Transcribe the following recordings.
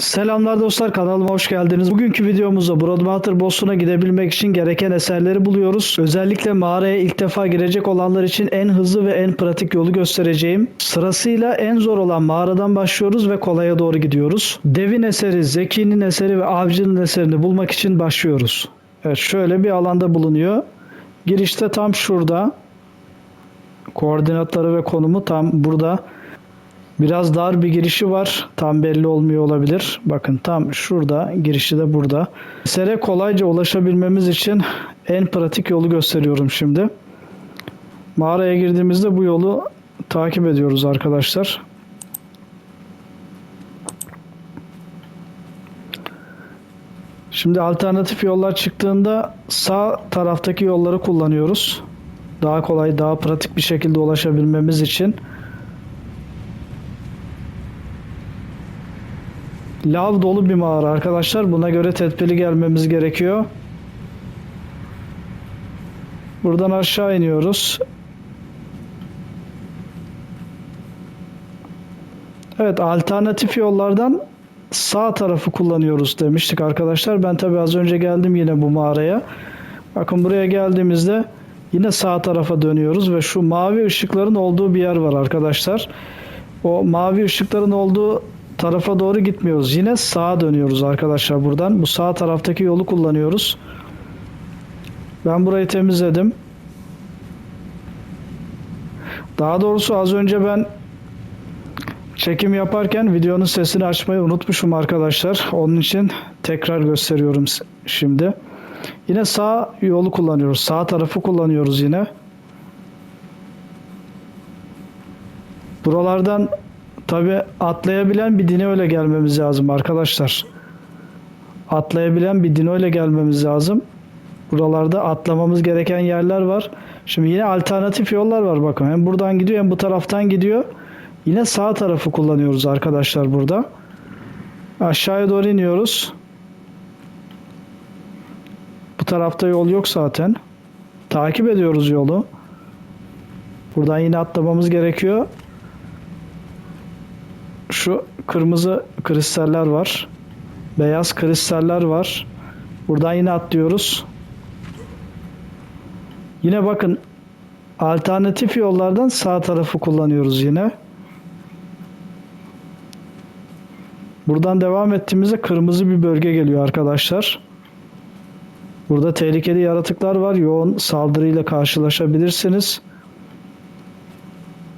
Selamlar dostlar, kanalıma hoş geldiniz. Bugünkü videomuzda Broadwater Boss'una gidebilmek için gereken eserleri buluyoruz. Özellikle mağaraya ilk defa girecek olanlar için en hızlı ve en pratik yolu göstereceğim. Sırasıyla en zor olan mağaradan başlıyoruz ve kolaya doğru gidiyoruz. Devin eseri, Zeki'nin eseri ve Avcı'nın eserini bulmak için başlıyoruz. Evet, şöyle bir alanda bulunuyor. Girişte tam şurada. Koordinatları ve konumu tam burada. Biraz dar bir girişi var. Tam belli olmuyor olabilir. Bakın tam şurada. Girişi de burada. Esere kolayca ulaşabilmemiz için en pratik yolu gösteriyorum şimdi. Mağaraya girdiğimizde bu yolu takip ediyoruz arkadaşlar. Şimdi alternatif yollar çıktığında sağ taraftaki yolları kullanıyoruz. Daha kolay, daha pratik bir şekilde ulaşabilmemiz için. Lav dolu bir mağara arkadaşlar. Buna göre tedbirli gelmemiz gerekiyor. Buradan aşağı iniyoruz. Evet, alternatif yollardan sağ tarafı kullanıyoruz demiştik arkadaşlar. Ben tabi az önce geldim yine bu mağaraya. Bakın buraya geldiğimizde yine sağ tarafa dönüyoruz ve şu mavi ışıkların olduğu bir yer var arkadaşlar. O mavi ışıkların olduğu tarafa doğru gitmiyoruz. Yine sağa dönüyoruz arkadaşlar buradan. Bu sağ taraftaki yolu kullanıyoruz. Ben burayı temizledim. Daha doğrusu az önce ben çekim yaparken videonun sesini açmayı unutmuşum arkadaşlar. Onun için tekrar gösteriyorum şimdi. Yine sağ yolu kullanıyoruz. Sağ tarafı kullanıyoruz yine. Buralardan tabi atlayabilen bir dino ile gelmemiz lazım arkadaşlar. Atlayabilen bir dino ile gelmemiz lazım. Buralarda atlamamız gereken yerler var. Şimdi yine alternatif yollar var bakın. Hem buradan gidiyor hem bu taraftan gidiyor. Yine sağ tarafı kullanıyoruz arkadaşlar burada. Aşağıya doğru iniyoruz. Bu tarafta yol yok zaten. Takip ediyoruz yolu. Buradan yine atlamamız gerekiyor. Şu kırmızı kristaller var. Beyaz kristaller var. Buradan yine atlıyoruz. Yine bakın alternatif yollardan sağ tarafı kullanıyoruz yine. Buradan devam ettiğimizde kırmızı bir bölge geliyor arkadaşlar. Burada tehlikeli yaratıklar var. Yoğun saldırıyla karşılaşabilirsiniz.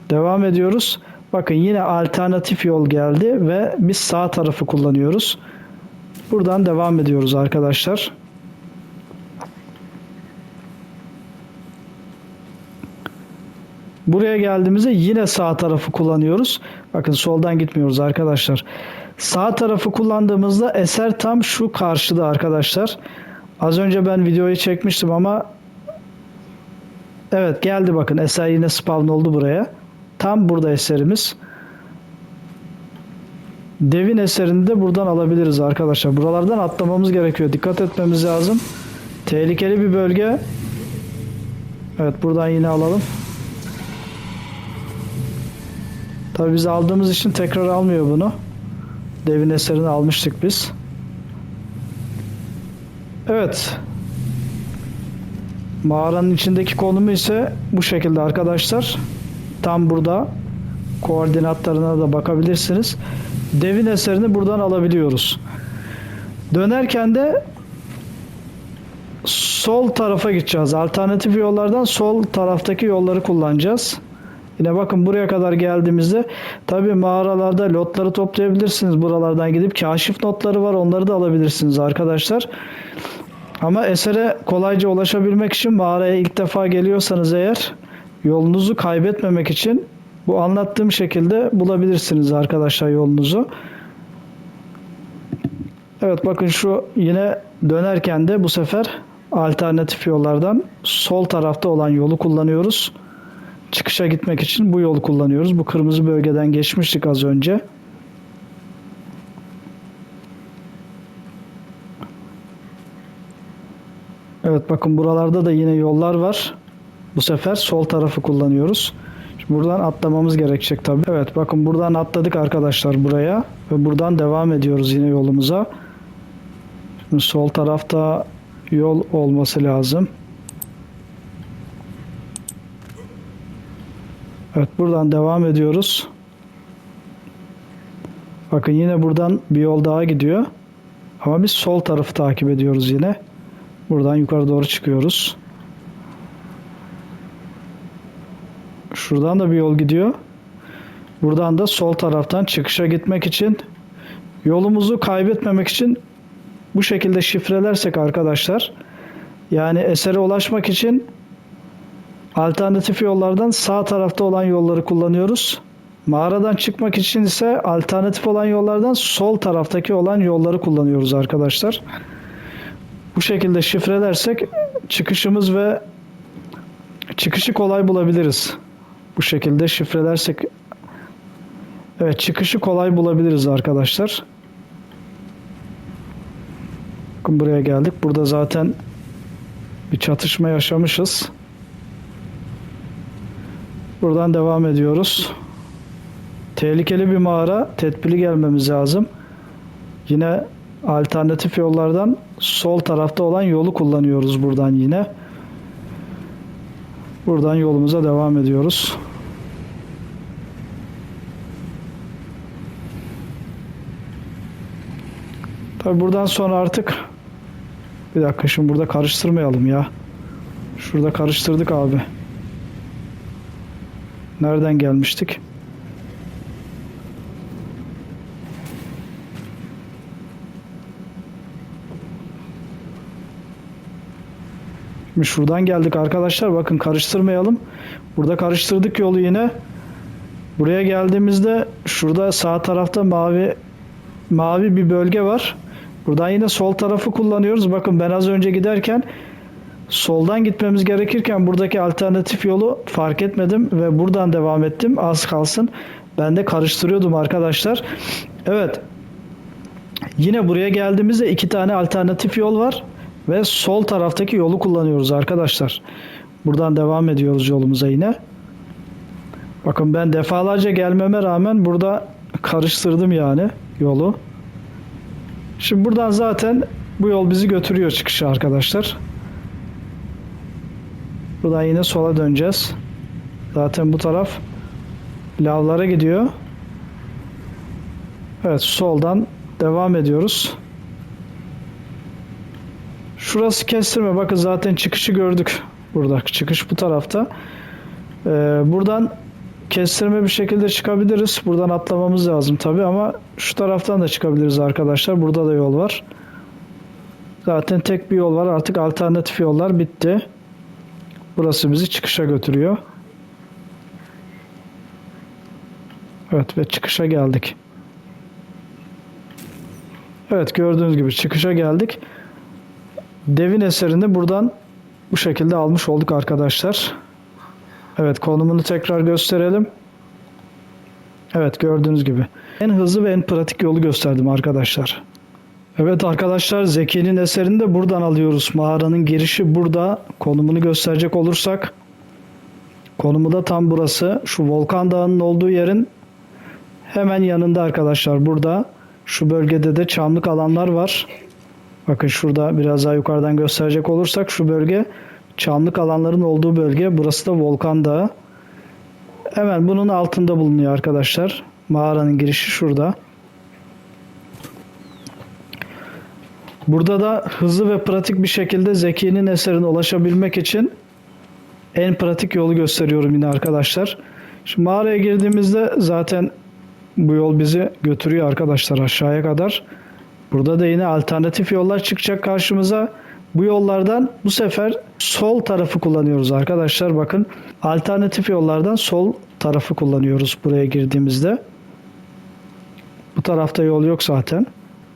Devam ediyoruz. Bakın yine alternatif yol geldi ve biz sağ tarafı kullanıyoruz. Buradan devam ediyoruz arkadaşlar. Buraya geldiğimizde yine sağ tarafı kullanıyoruz. Bakın soldan gitmiyoruz arkadaşlar. Sağ tarafı kullandığımızda eser tam şu karşıda arkadaşlar. Az önce ben videoyu çekmiştim ama evet geldi bakın. Eser yine spawn oldu buraya. Tam burada eserimiz. Devin eserini de buradan alabiliriz arkadaşlar. Buralardan atlamamız gerekiyor. Dikkat etmemiz lazım. Tehlikeli bir bölge. Evet buradan yine alalım. Tabi biz aldığımız için tekrar almıyor bunu. Devin eserini almıştık biz. Evet. Mağaranın içindeki konumu ise bu şekilde arkadaşlar. Tam burada. Koordinatlarına da bakabilirsiniz. Devin eserini buradan alabiliyoruz. Dönerken de sol tarafa gideceğiz. Alternatif yollardan sol taraftaki yolları kullanacağız. Yine bakın buraya kadar geldiğimizde tabi mağaralarda lotları toplayabilirsiniz. Buralardan gidip kaşif notları var. Onları da alabilirsiniz arkadaşlar. Ama esere kolayca ulaşabilmek için mağaraya ilk defa geliyorsanız eğer yolunuzu kaybetmemek için bu anlattığım şekilde bulabilirsiniz arkadaşlar yolunuzu. Evet bakın şu yine dönerken de bu sefer alternatif yollardan sol tarafta olan yolu kullanıyoruz. Çıkışa gitmek için bu yolu kullanıyoruz. Bu kırmızı bölgeden geçmiştik az önce. Evet bakın buralarda da yine yollar var. Bu sefer sol tarafı kullanıyoruz. Şimdi buradan atlamamız gerekecek tabii. Evet, bakın buradan atladık arkadaşlar buraya. Ve buradan devam ediyoruz yine yolumuza. Şimdi sol tarafta yol olması lazım. Evet, buradan devam ediyoruz. Bakın yine buradan bir yol daha gidiyor. Ama biz sol tarafı takip ediyoruz yine. Buradan yukarı doğru çıkıyoruz. Şuradan da bir yol gidiyor. Buradan da sol taraftan çıkışa gitmek için, yolumuzu kaybetmemek için bu şekilde şifrelersek arkadaşlar, yani esere ulaşmak için alternatif yollardan sağ tarafta olan yolları kullanıyoruz. Mağaradan çıkmak için ise alternatif olan yollardan sol taraftaki olan yolları kullanıyoruz arkadaşlar. Bu şekilde şifrelersek çıkışı kolay bulabiliriz. Bu şekilde şifrelersek evet, çıkışı kolay bulabiliriz arkadaşlar. Bakın buraya geldik. Burada zaten bir çatışma yaşamışız. Buradan devam ediyoruz. Tehlikeli bir mağara. Tedbirli gelmemiz lazım. Yine alternatif yollardan sol tarafta olan yolu kullanıyoruz buradan yine. Buradan yolumuza devam ediyoruz. Tabi buradan sonra artık bir dakika, şimdi burada karıştırmayalım ya. Şurada karıştırdık abi. Nereden gelmiştik? Şimdi şuradan geldik arkadaşlar. Bakın karıştırmayalım. Burada karıştırdık yolu yine. Buraya geldiğimizde şurada sağ tarafta mavi bir bölge var. Buradan yine sol tarafı kullanıyoruz. Bakın ben az önce giderken soldan gitmemiz gerekirken buradaki alternatif yolu fark etmedim ve buradan devam ettim. Az kalsın ben de karıştırıyordum arkadaşlar. Evet. Yine buraya geldiğimizde 2 tane alternatif yol var ve sol taraftaki yolu kullanıyoruz arkadaşlar. Buradan devam ediyoruz yolumuza yine. Bakın ben defalarca gelmeme rağmen burada karıştırdım yani yolu. Şimdi buradan zaten bu yol bizi götürüyor çıkışa arkadaşlar. Buradan yine sola döneceğiz. Zaten bu taraf lavlara gidiyor. Evet, soldan devam ediyoruz. Şurası kestirme. Bakın zaten çıkışı gördük. Burada çıkış bu tarafta. Buradan kestirme bir şekilde çıkabiliriz. Buradan atlamamız lazım tabi, ama şu taraftan da çıkabiliriz arkadaşlar. Burada da yol var. Zaten tek bir yol var. Artık alternatif yollar bitti. Burası bizi çıkışa götürüyor. Evet ve çıkışa geldik. Evet, gördüğünüz gibi çıkışa geldik. Devin eserini buradan bu şekilde almış olduk arkadaşlar. Evet, konumunu tekrar gösterelim. Evet, gördüğünüz gibi. En hızlı ve en pratik yolu gösterdim arkadaşlar. Evet arkadaşlar, Zeki'nin eserini de buradan alıyoruz. Mağaranın girişi burada. Konumunu gösterecek olursak, konumu da tam burası. Şu Volkan Dağı'nın olduğu yerin hemen yanında arkadaşlar. Burada şu bölgede de çamlık alanlar var. Bakın şurada biraz daha yukarıdan gösterecek olursak şu bölge çamlık alanların olduğu bölge. Burası da Volkan Dağı. Hemen bunun altında bulunuyor arkadaşlar. Mağaranın girişi şurada. Burada da hızlı ve pratik bir şekilde Zeki'nin eserine ulaşabilmek için en pratik yolu gösteriyorum yine arkadaşlar. Şimdi mağaraya girdiğimizde zaten bu yol bizi götürüyor arkadaşlar aşağıya kadar. Burada da yine alternatif yollar çıkacak karşımıza. Bu yollardan bu sefer sol tarafı kullanıyoruz arkadaşlar. Bakın, alternatif yollardan sol tarafı kullanıyoruz buraya girdiğimizde. Bu tarafta yol yok zaten.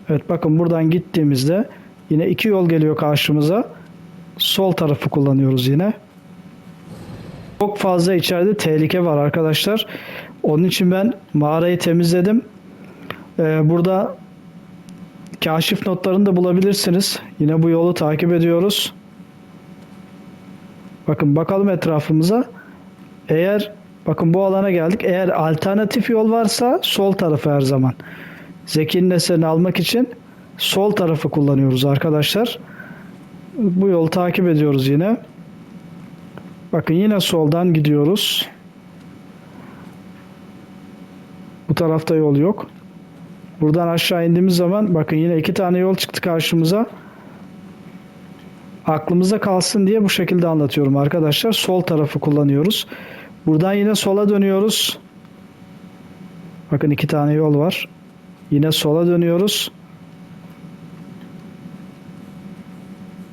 Evet, bakın buradan gittiğimizde yine 2 yol geliyor karşımıza. Sol tarafı kullanıyoruz yine. Çok fazla içeride tehlike var arkadaşlar. Onun için ben mağarayı temizledim. Burada kaşif notlarını da bulabilirsiniz. Yine bu yolu takip ediyoruz. Bakın bakalım etrafımıza. Eğer Bakın bu alana geldik. Eğer alternatif yol varsa sol tarafı her zaman. Zeki'nin eserini almak için sol tarafı kullanıyoruz arkadaşlar. Bu yolu takip ediyoruz yine. Bakın yine soldan gidiyoruz. Bu tarafta yol yok. Buradan aşağı indiğimiz zaman bakın yine 2 tane yol çıktı karşımıza. Aklımıza kalsın diye bu şekilde anlatıyorum arkadaşlar. Sol tarafı kullanıyoruz. Buradan yine sola dönüyoruz. Bakın 2 tane yol var. Yine sola dönüyoruz.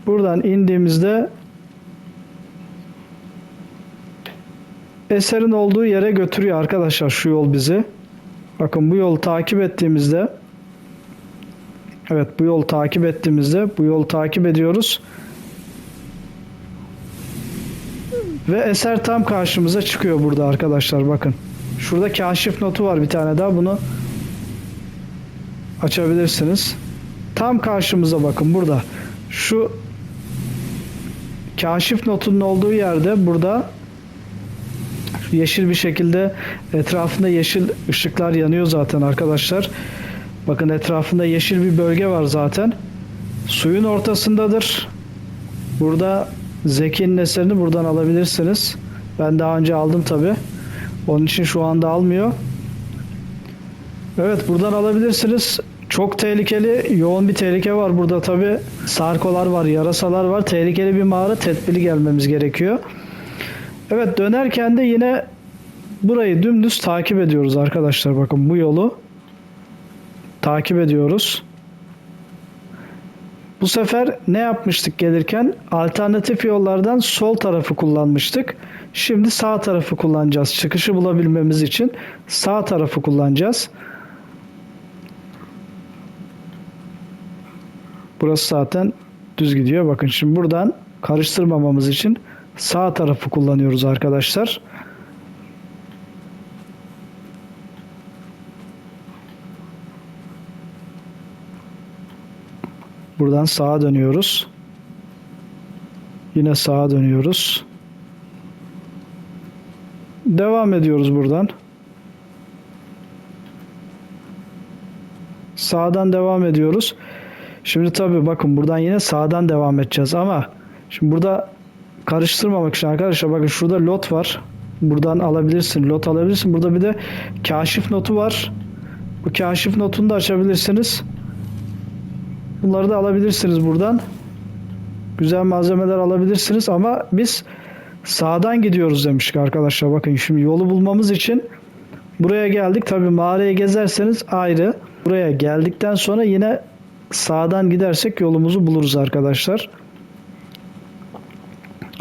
Buradan indiğimizde eserin olduğu yere götürüyor arkadaşlar şu yol bizi. Bakın bu yolu takip ettiğimizde, evet bu yolu takip ettiğimizde bu yolu takip ediyoruz. Ve eser tam karşımıza çıkıyor burada arkadaşlar bakın. Şurada kaşif notu var bir tane daha, bunu açabilirsiniz. Tam karşımıza bakın burada. Şu kaşif notunun olduğu yerde burada yeşil bir şekilde etrafında yeşil ışıklar yanıyor zaten arkadaşlar. Bakın etrafında yeşil bir bölge var zaten. Suyun ortasındadır. Burada Zeki'nin eserini buradan alabilirsiniz. Ben daha önce aldım tabi. Onun için şu anda almıyor. Evet buradan alabilirsiniz. Çok tehlikeli, yoğun bir tehlike var burada tabi. Sarkolar var, yarasalar var. Tehlikeli bir mağara, tedbirli gelmemiz gerekiyor. Evet dönerken de yine burayı dümdüz takip ediyoruz arkadaşlar. Bakın bu yolu takip ediyoruz. Bu sefer ne yapmıştık gelirken? Alternatif yollardan sol tarafı kullanmıştık. Şimdi sağ tarafı kullanacağız. Çıkışı bulabilmemiz için sağ tarafı kullanacağız. Burası zaten düz gidiyor. Bakın şimdi buradan karıştırmamamız için sağ tarafı kullanıyoruz arkadaşlar. Buradan sağa dönüyoruz. Yine sağa dönüyoruz. Devam ediyoruz buradan. Sağdan devam ediyoruz. Şimdi tabii bakın buradan yine sağdan devam edeceğiz ama şimdi burada karıştırmamak için arkadaşlar bakın şurada lot var. Buradan alabilirsin. Lot alabilirsin. Burada bir de kaşif notu var. Bu kaşif notunu da açabilirsiniz. Bunları da alabilirsiniz buradan. Güzel malzemeler alabilirsiniz ama biz sağdan gidiyoruz demiştik arkadaşlar. Bakın şimdi yolu bulmamız için buraya geldik. Tabii mağarayı gezerseniz ayrı. Buraya geldikten sonra yine sağdan gidersek yolumuzu buluruz arkadaşlar.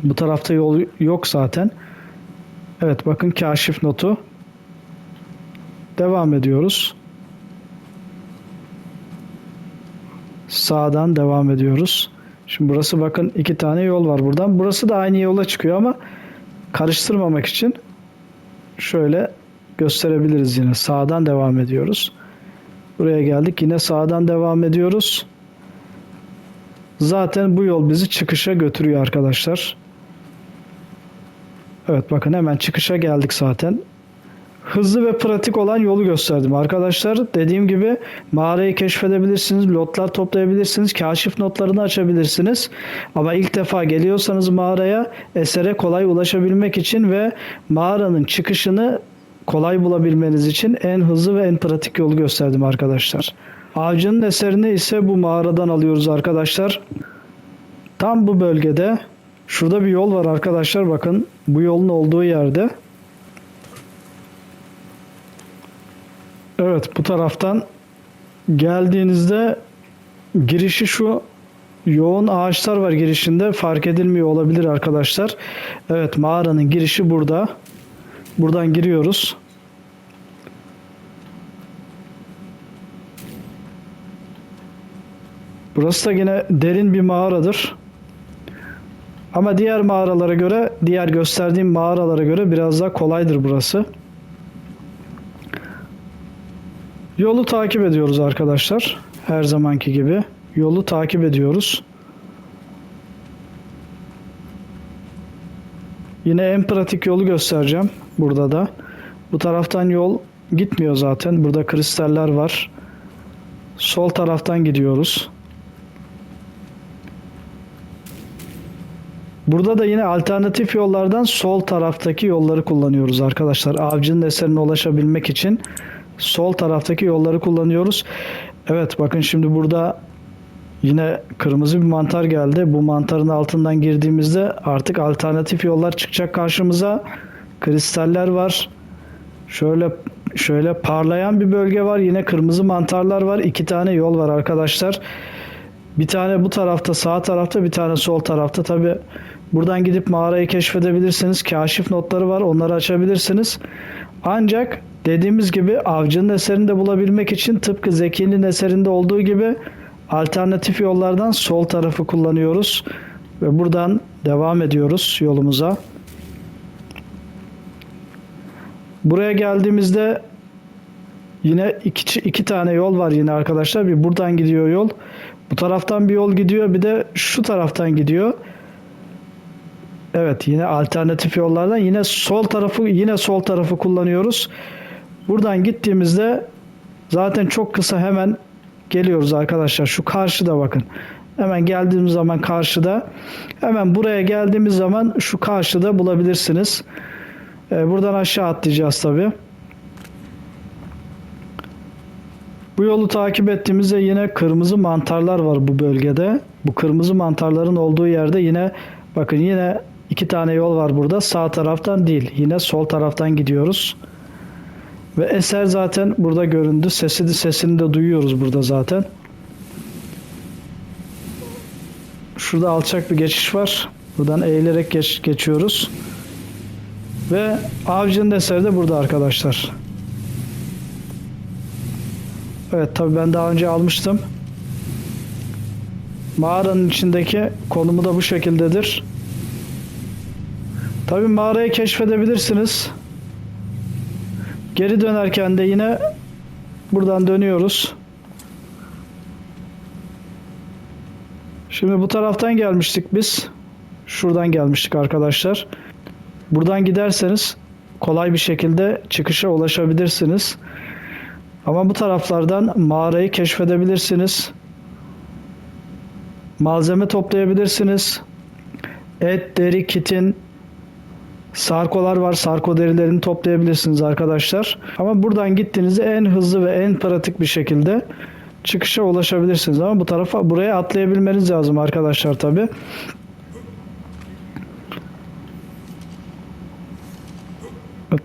Bu tarafta yol yok zaten. Evet bakın kaşif notu. Devam ediyoruz. Sağdan devam ediyoruz. Şimdi burası bakın 2 tane yol var buradan. Burası da aynı yola çıkıyor ama karıştırmamak için şöyle gösterebiliriz yine. Sağdan devam ediyoruz. Buraya geldik. Yine sağdan devam ediyoruz. Zaten bu yol bizi çıkışa götürüyor arkadaşlar. Evet bakın hemen çıkışa geldik zaten. Hızlı ve pratik olan yolu gösterdim arkadaşlar. Dediğim gibi mağarayı keşfedebilirsiniz, lotlar toplayabilirsiniz, kaşif notlarını açabilirsiniz. Ama ilk defa geliyorsanız mağaraya esere kolay ulaşabilmek için ve mağaranın çıkışını kolay bulabilmeniz için en hızlı ve en pratik yolu gösterdim arkadaşlar. Avcının eserini ise bu mağaradan alıyoruz arkadaşlar. Tam bu bölgede şurada bir yol var arkadaşlar, bakın bu yolun olduğu yerde. Evet bu taraftan geldiğinizde girişi şu yoğun ağaçlar var girişinde, fark edilmiyor olabilir arkadaşlar. Evet mağaranın girişi burada. Buradan giriyoruz. Burası da yine derin bir mağaradır. Ama diğer mağaralara göre, diğer gösterdiğim mağaralara göre biraz daha kolaydır burası. Yolu takip ediyoruz arkadaşlar. Her zamanki gibi yolu takip ediyoruz. Yine en pratik yolu göstereceğim burada da. Bu taraftan yol gitmiyor zaten. Burada kristaller var. Sol taraftan gidiyoruz. Burada da yine alternatif yollardan sol taraftaki yolları kullanıyoruz arkadaşlar. Avcının eserine ulaşabilmek için sol taraftaki yolları kullanıyoruz. Evet, bakın şimdi burada yine kırmızı bir mantar geldi. Bu mantarın altından girdiğimizde artık alternatif yollar çıkacak karşımıza. Kristaller var. Şöyle parlayan bir bölge var. Yine kırmızı mantarlar var. 2 tane yol var arkadaşlar. Bir tane bu tarafta, sağ tarafta, bir tane sol tarafta. Tabi buradan gidip mağarayı keşfedebilirsiniz. Kaşif notları var. Onları açabilirsiniz. Ancak dediğimiz gibi avcının eserini de bulabilmek için tıpkı Zeki'nin eserinde olduğu gibi alternatif yollardan sol tarafı kullanıyoruz. Ve buradan devam ediyoruz yolumuza. Buraya geldiğimizde yine iki tane yol var yine arkadaşlar. Bir buradan gidiyor yol. Bu taraftan bir yol gidiyor. Bir de şu taraftan gidiyor. Evet, yine alternatif yollardan yine sol tarafı kullanıyoruz. Buradan gittiğimizde zaten çok kısa hemen geliyoruz arkadaşlar. Şu karşıda bakın. Hemen geldiğimiz zaman karşıda. Hemen buraya geldiğimiz zaman şu karşıda bulabilirsiniz. Buradan aşağı atlayacağız tabii. Bu yolu takip ettiğimizde yine kırmızı mantarlar var bu bölgede. Bu kırmızı mantarların olduğu yerde yine bakın yine 2 tane yol var burada. Sağ taraftan değil, yine sol taraftan gidiyoruz. Ve eser zaten burada göründü. Sesini de duyuyoruz burada zaten. Şurada alçak bir geçiş var. Buradan eğilerek geçiyoruz. Ve avcının eseri de burada arkadaşlar. Evet, tabii ben daha önce almıştım. Mağaranın içindeki konumu da bu şekildedir. Tabii mağarayı keşfedebilirsiniz. Geri dönerken de yine buradan dönüyoruz. Şimdi bu taraftan gelmiştik biz. Şuradan gelmiştik arkadaşlar. Buradan giderseniz kolay bir şekilde çıkışa ulaşabilirsiniz. Ama bu taraflardan mağarayı keşfedebilirsiniz. Malzeme toplayabilirsiniz. Et, deri, kitin, sarkolar var. Sarko derilerini toplayabilirsiniz arkadaşlar. Ama buradan gittiğinizde en hızlı ve en pratik bir şekilde çıkışa ulaşabilirsiniz. Ama buraya atlayabilmeniz lazım arkadaşlar tabii.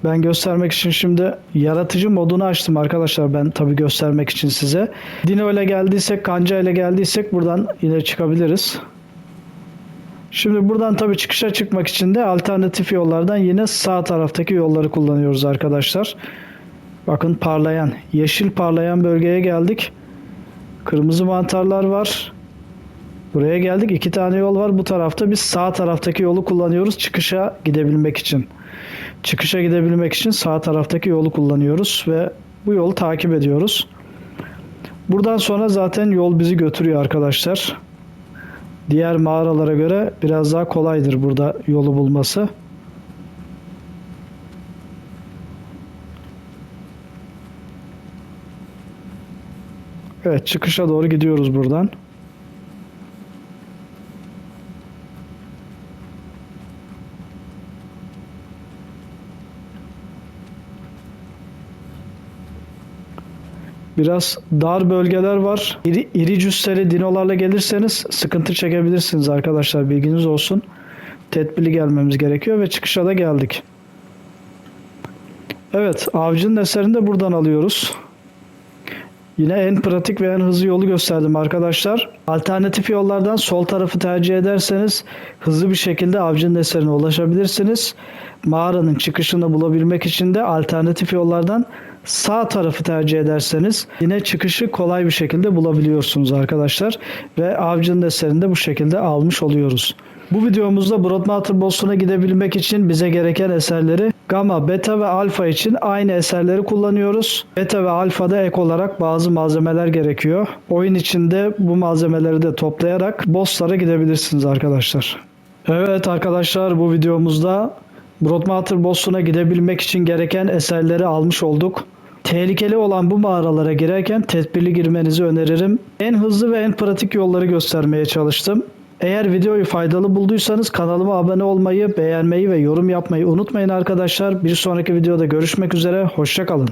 Ben göstermek için şimdi yaratıcı modunu açtım arkadaşlar, ben tabi göstermek için size. Dino ile geldiysek, kanca ile geldiysek buradan yine çıkabiliriz. Şimdi buradan tabi çıkışa çıkmak için de alternatif yollardan yine sağ taraftaki yolları kullanıyoruz arkadaşlar. Bakın parlayan, yeşil parlayan bölgeye geldik. Kırmızı mantarlar var. Buraya geldik. 2 tane yol var. Bu tarafta biz sağ taraftaki yolu kullanıyoruz çıkışa gidebilmek için. Çıkışa gidebilmek için sağ taraftaki yolu kullanıyoruz ve bu yolu takip ediyoruz. Buradan sonra zaten yol bizi götürüyor arkadaşlar. Diğer mağaralara göre biraz daha kolaydır burada yolu bulması. Evet, çıkışa doğru gidiyoruz buradan. Biraz dar bölgeler var. İri cüsseli dinolarla gelirseniz sıkıntı çekebilirsiniz arkadaşlar. Bilginiz olsun. Tedbirli gelmemiz gerekiyor ve çıkışa da geldik. Evet, avcının eserini de buradan alıyoruz. Yine en pratik ve en hızlı yolu gösterdim arkadaşlar. Alternatif yollardan sol tarafı tercih ederseniz hızlı bir şekilde avcının eserine ulaşabilirsiniz. Mağaranın çıkışını bulabilmek için de alternatif yollardan sağ tarafı tercih ederseniz yine çıkışı kolay bir şekilde bulabiliyorsunuz arkadaşlar. Ve avcının eserini de bu şekilde almış oluyoruz. Bu videomuzda Broadwater Boss'una gidebilmek için bize gereken eserleri Gamma, Beta ve Alpha için aynı eserleri kullanıyoruz. Beta ve Alpha'da ek olarak bazı malzemeler gerekiyor. Oyun içinde bu malzemeleri de toplayarak boss'lara gidebilirsiniz arkadaşlar. Evet arkadaşlar, bu videomuzda Broadwater Boss'una gidebilmek için gereken eserleri almış olduk. Tehlikeli olan bu mağaralara girerken tedbirli girmenizi öneririm. En hızlı ve en pratik yolları göstermeye çalıştım. Eğer videoyu faydalı bulduysanız kanalıma abone olmayı, beğenmeyi ve yorum yapmayı unutmayın arkadaşlar. Bir sonraki videoda görüşmek üzere, hoşça kalın.